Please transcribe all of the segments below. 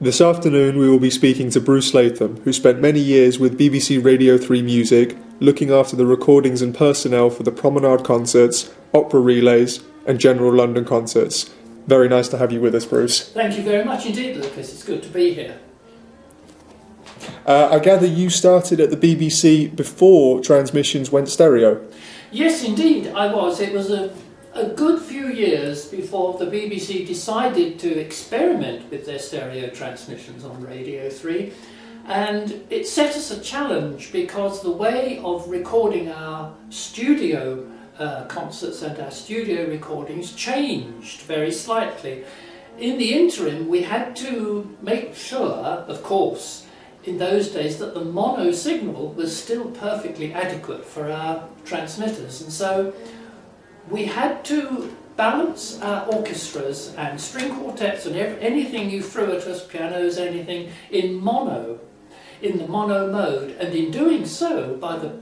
This afternoon we will be speaking to Bruce Latham, who spent many years with BBC Radio 3 Music, looking after the recordings and personnel for the Promenade concerts, opera relays and general London concerts. Very nice to have you with us, Bruce. Thank you very much indeed, Lucas. It's good to be here. I gather you started at the BBC before transmissions went stereo. Yes, indeed, I was. It was a good few years before the BBC decided to experiment with their stereo transmissions on Radio 3, and it set us a challenge because the way of recording our studio concerts and our studio recordings changed very slightly. In the interim, we had to make sure, of course, in those days that the mono signal was still perfectly adequate for our transmitters, and so we had to balance our orchestras and string quartets and anything you threw at us, pianos, anything, in the mono mode. And in doing so,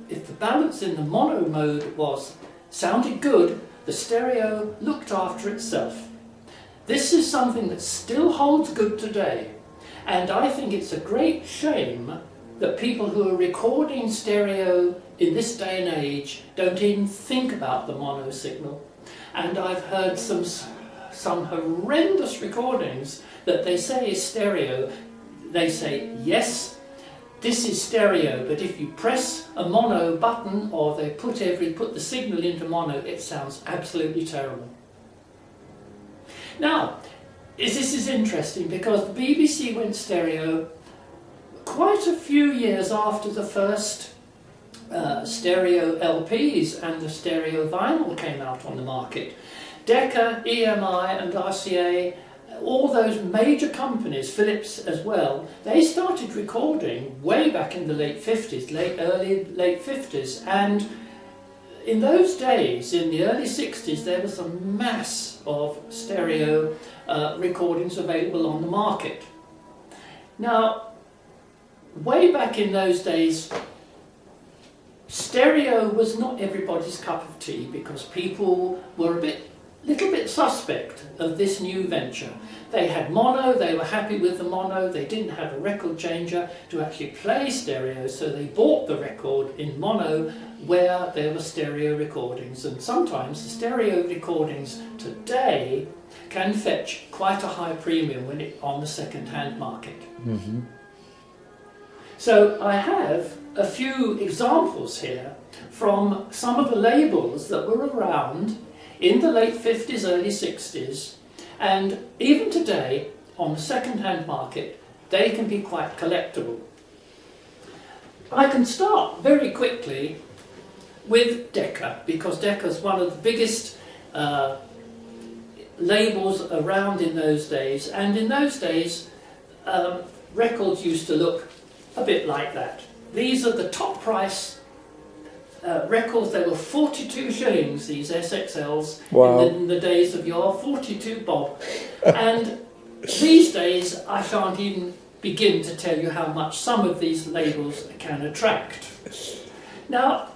if the balance in the mono mode sounded good, the stereo looked after itself. This is something that still holds good today, and I think it's a great shame that people who are recording stereo in this day and age don't even think about the mono signal. And I've heard some horrendous recordings that they say is stereo. They say, yes, this is stereo, but if you press a mono button or they put the signal into mono, it sounds absolutely terrible. Now, this is interesting because the BBC went stereo quite a few years after the first stereo LPs and the stereo vinyl came out on the market. Decca, EMI and RCA, all those major companies, Philips as well, they started recording way back in the late 50s, late 50s, and in those days, in the early 60s, there was a mass of stereo recordings available on the market. Now, way back in those days, stereo was not everybody's cup of tea because people were a little bit suspect of this new venture. They had mono, they were happy with the mono, they didn't have a record changer to actually play stereo, so they bought the record in mono where there were stereo recordings. And sometimes the stereo recordings today can fetch quite a high premium on the second-hand market. Mm-hmm. So I have a few examples here from some of the labels that were around in the late 50s, early 60s, and even today on the second-hand market they can be quite collectible. I can start very quickly with Decca because Decca is one of the biggest labels around in those days, and in those days records used to look a bit like that. These are the top price records. They were 42 shillings, these SXLs. Wow. in the days of yore, 42 bob. And these days I shan't even begin to tell you how much some of these labels can attract. Now,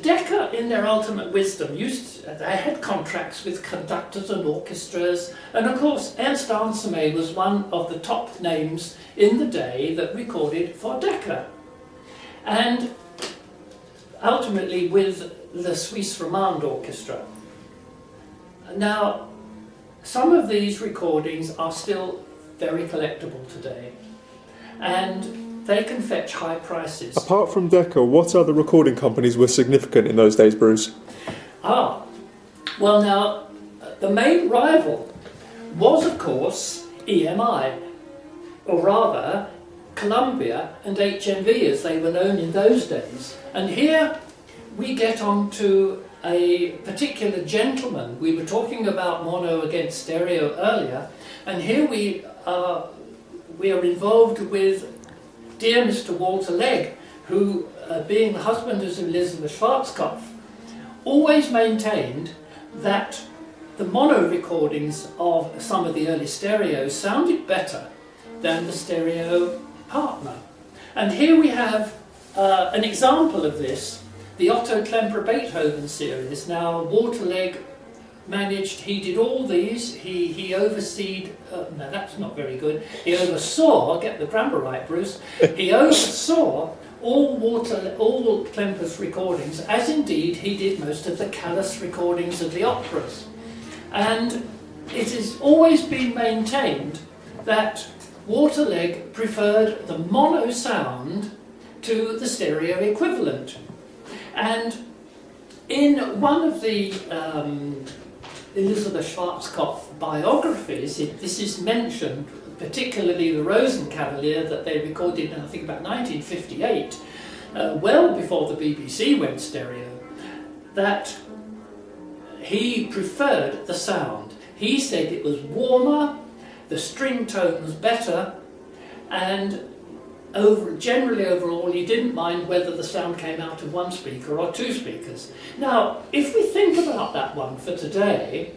Decca, in their ultimate wisdom, they had contracts with conductors and orchestras, and of course Ernst Ansermet was one of the top names in the day that recorded for Decca, and ultimately with the Suisse Romande Orchestra. Now, some of these recordings are still very collectible today, and they can fetch high prices. Apart from Decca, what other recording companies were significant in those days, Bruce? Well now, the main rival was of course EMI, or rather Columbia and HMV as they were known in those days. And here we get on to a particular gentleman. We were talking about mono against stereo earlier, and here we are involved with dear Mr. Walter Legge, who, being the husband of Elizabeth Schwarzkopf, always maintained that the mono recordings of some of the early stereos sounded better than the stereo partner. And here we have an example of this, the Otto Klemperer Beethoven series. Now, Walter Legge he did all these, he overseed, no that's not very good, he oversaw, get the grammar right Bruce, he oversaw all Klemper's recordings, as indeed he did most of the Callas recordings of the operas. And it has always been maintained that Waterleg preferred the mono sound to the stereo equivalent. And in one of the Elizabeth Schwarzkopf biographies, this is mentioned, particularly the Rosenkavalier that they recorded in, I think, about 1958, well before the BBC went stereo, that he preferred the sound. He said it was warmer, the string tone was better, and generally overall he didn't mind whether the sound came out of one speaker or two speakers. Now, if we think about that one for today,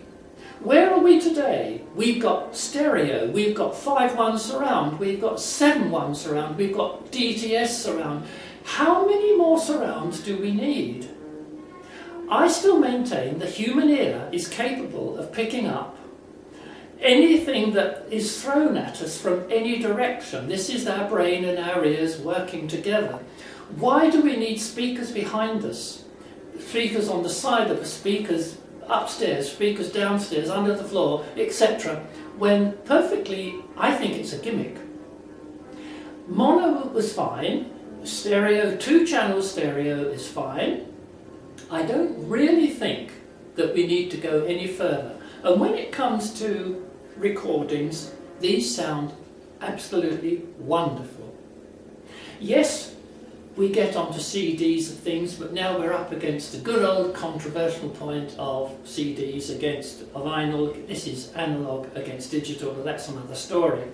where are we today? We've got stereo, we've got 5.1 surround, we've got 7.1 surround, we've got DTS surround. How many more surrounds do we need? I still maintain the human ear is capable of picking up anything that is thrown at us from any direction. This is our brain and our ears working together. Why do we need speakers behind us? Speakers on the side of us, speakers upstairs, speakers downstairs, under the floor, etc. When perfectly, I think it's a gimmick. Mono was fine, stereo, 2-channel stereo is fine. I don't really think that we need to go any further. And when it comes to recordings, these sound absolutely wonderful. Yes, we get onto CDs and things, but now we're up against the good old controversial point of CDs against vinyl. This is analog against digital, but that's another story.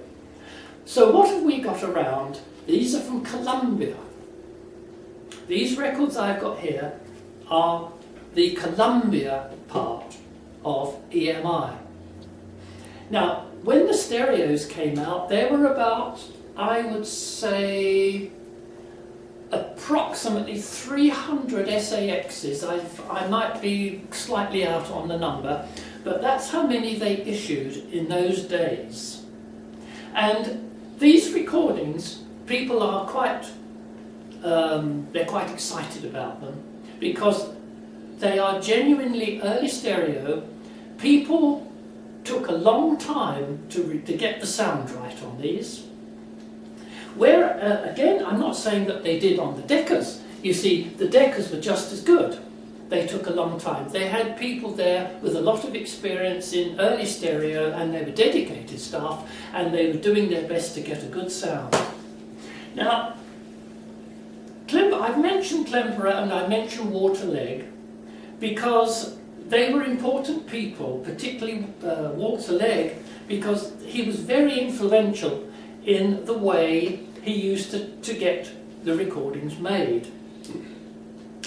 So what have we got around? These are from Columbia. These records I've got here are the Columbia part of EMI. Now, when the stereos came out, there were about, I would say, approximately 300 SAXs. I might be slightly out on the number, but that's how many they issued in those days. And these recordings, people are quite, they're quite excited about them because they are genuinely early stereo. People took a long time to get the sound right on these. Where, again, I'm not saying that they did on the Deccas. You see, the Deccas were just as good. They took a long time. They had people there with a lot of experience in early stereo, and they were dedicated staff, and they were doing their best to get a good sound. Now, I've mentioned Klemperer and I mentioned Waterleg because they were important people, particularly Waterleg, because he was very influential in the way he used to get the recordings made.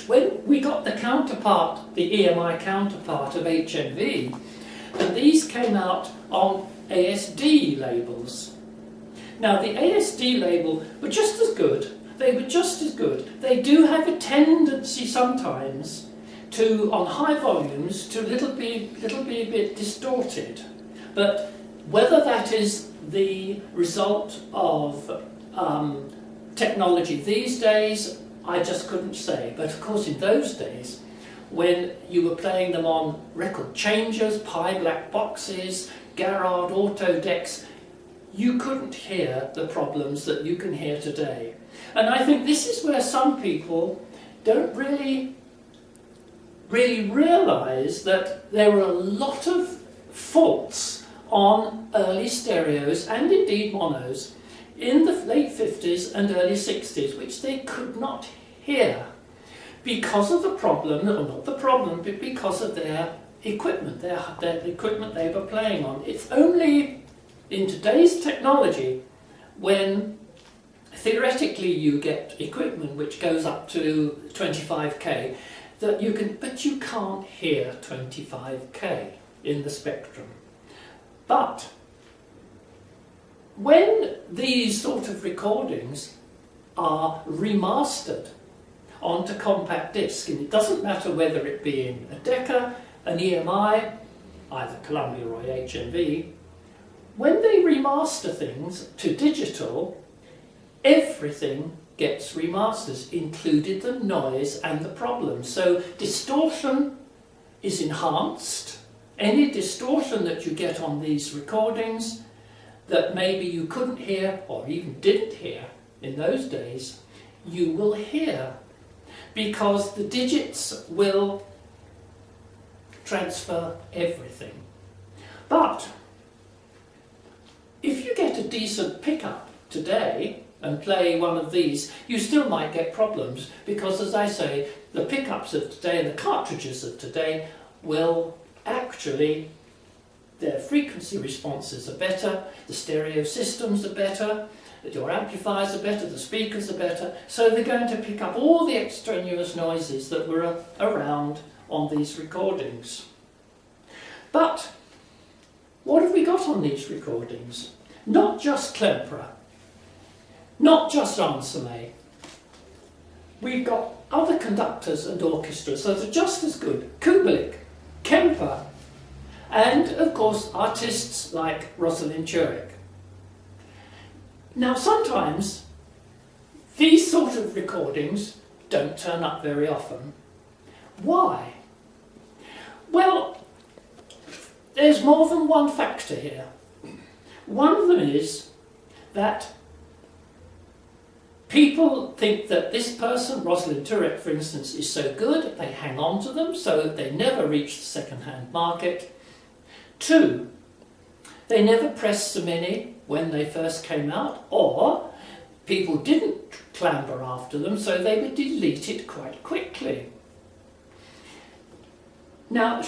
When we got the counterpart, the EMI counterpart of HMV, and these came out on ASD labels. Now the ASD label were just as good, they were just as good. They do have a tendency sometimes to, on high volumes, to be a bit distorted. But whether that is the result of technology these days, I just couldn't say. But of course in those days, when you were playing them on record changers, Pi black boxes, Garrard auto decks, you couldn't hear the problems that you can hear today. And I think this is where some people don't really realise that there were a lot of faults on early stereos and indeed monos in the late 50s and early 60s, which they could not hear because of the problem, or not the problem, but because of their equipment, their equipment they were playing on. It's only in today's technology when theoretically you get equipment which goes up to 25k that you can, but you can't hear 25k in the spectrum. But when these sort of recordings are remastered onto compact disc, and it doesn't matter whether it be in a Decca, an EMI, either Columbia or HMV, when they remaster things to digital, everything gets remasters, including the noise and the problems. So distortion is enhanced. Any distortion that you get on these recordings that maybe you couldn't hear or even didn't hear in those days, you will hear, because the digits will transfer everything. But if you get a decent pickup today and play one of these, you still might get problems, because, as I say, the pickups of today and the cartridges of today will actually, their frequency responses are better, the stereo systems are better, your amplifiers are better, the speakers are better, so they're going to pick up all the extraneous noises that were around on these recordings. But what have we got on these recordings? Not just Klemperer, not just Anselme. We've got other conductors and orchestras that are just as good. Kubelik, Kemper, and of course artists like Rosalind Turek. Now sometimes these sort of recordings don't turn up very often. Why? Well, there's more than one factor here. One of them is that people think that this person, Rosalind Turek for instance, is so good, they hang on to them, so they never reach the second-hand market. 2, they never pressed so many when they first came out, or people didn't clamber after them, so they were deleted quite quickly. Now,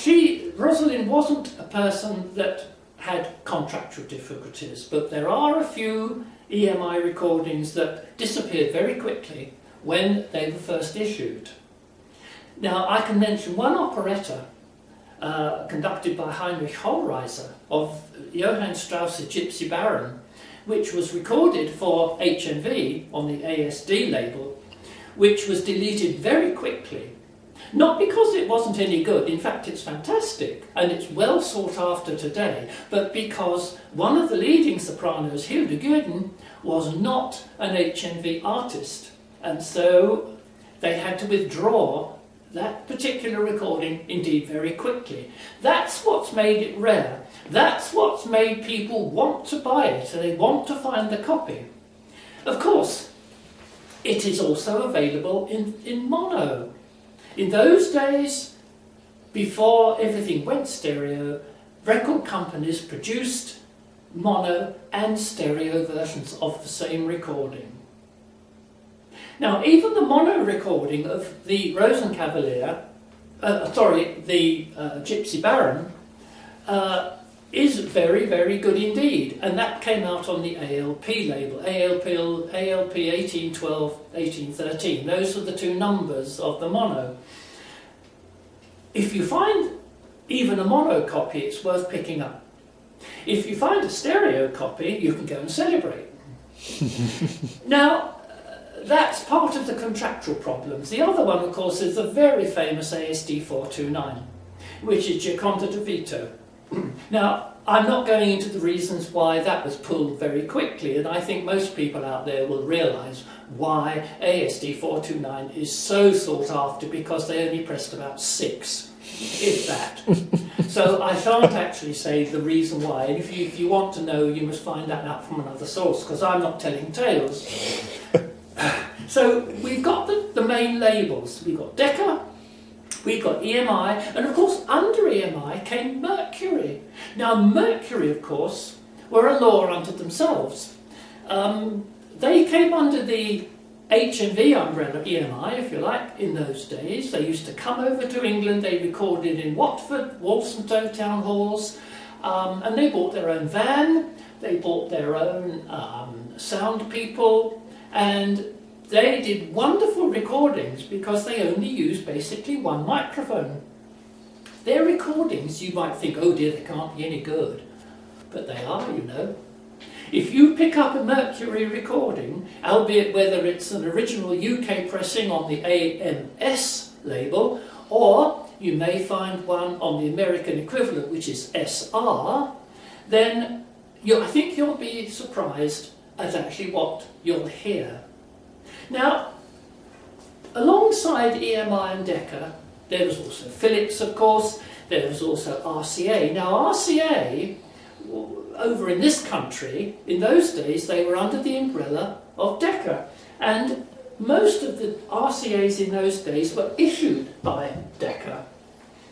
Rosalind wasn't a person that had contractual difficulties, but there are a few EMI recordings that disappeared very quickly when they were first issued. Now, I can mention one operetta conducted by Heinrich Hohlreiser of Johann Strauss's Gypsy Baron, which was recorded for HMV on the ASD label, which was deleted very quickly. Not because it wasn't any good, in fact it's fantastic and it's well sought after today, but because one of the leading sopranos, Hilde Gürden, was not an HMV artist, and so they had to withdraw that particular recording, indeed very quickly. That's what's made it rare. That's what's made people want to buy it, and they want to find the copy. Of course, it is also available in mono. In those days, before everything went stereo, record companies produced mono and stereo versions of the same recording. Now, even the mono recording of the Rosenkavalier, the Gypsy Baron, is very, very good indeed, and that came out on the ALP label, ALP 1812, 1813. Those are the 2 numbers of the mono. If you find even a mono copy, it's worth picking up. If you find a stereo copy, you can go and celebrate. Now, that's part of the contractual problems. The other one, of course, is the very famous ASD 429, which is Gioconda de Vito. Now, I'm not going into the reasons why that was pulled very quickly, and I think most people out there will realise why ASD 429 is so sought after, because they only pressed about 6, if that. So I can't actually say the reason why, and if you want to know, you must find that out from another source, because I'm not telling tales. So we've got the main labels. We've got Decca, we've got EMI, and of course under EMI came Mercury. Now Mercury, of course, were a law unto themselves. They came under the HMV umbrella, EMI if you like, in those days. They used to come over to England, they recorded in Watford, Walthamstow town halls, and they bought their own van, they bought their own sound people, and they did wonderful recordings because they only used basically one microphone. Their recordings, you might think, oh dear, they can't be any good. But they are, you know. If you pick up a Mercury recording, albeit whether it's an original UK pressing on the AMS label, or you may find one on the American equivalent, which is SR, then I think you'll be surprised at actually what you'll hear. Now, alongside EMI and Decca, there was also Philips, of course, there was also RCA. Now, RCA, over in this country, in those days, they were under the umbrella of Decca. And most of the RCAs in those days were issued by Decca.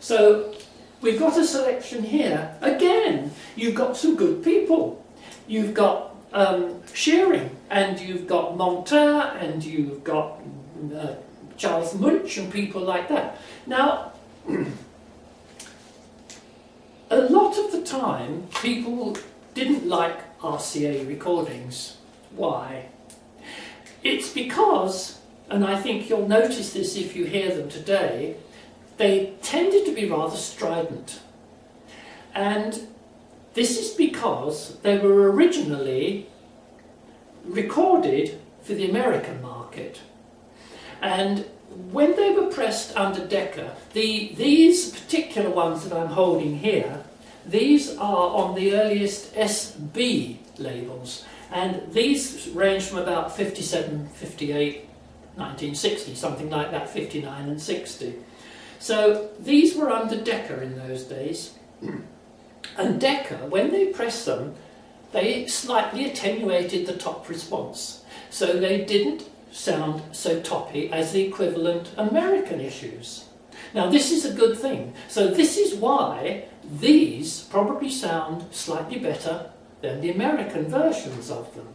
So we've got a selection here. Again, you've got some good people. You've got Shearing, and you've got Monteur, and you've got Charles Munch and people like that. Now, a lot of the time, people didn't like RCA recordings. Why? It's because, and I think you'll notice this if you hear them today, they tended to be rather strident. And this is because they were originally recorded for the American market. And when they were pressed under Decca, these particular ones that I'm holding here, these are on the earliest SB labels. And these range from about 57, 58, 1960, something like that, 59 and 60. So these were under Decca in those days. And Decca, when they pressed them, they slightly attenuated the top response. So they didn't sound so toppy as the equivalent American issues. Now this is a good thing. So this is why these probably sound slightly better than the American versions of them.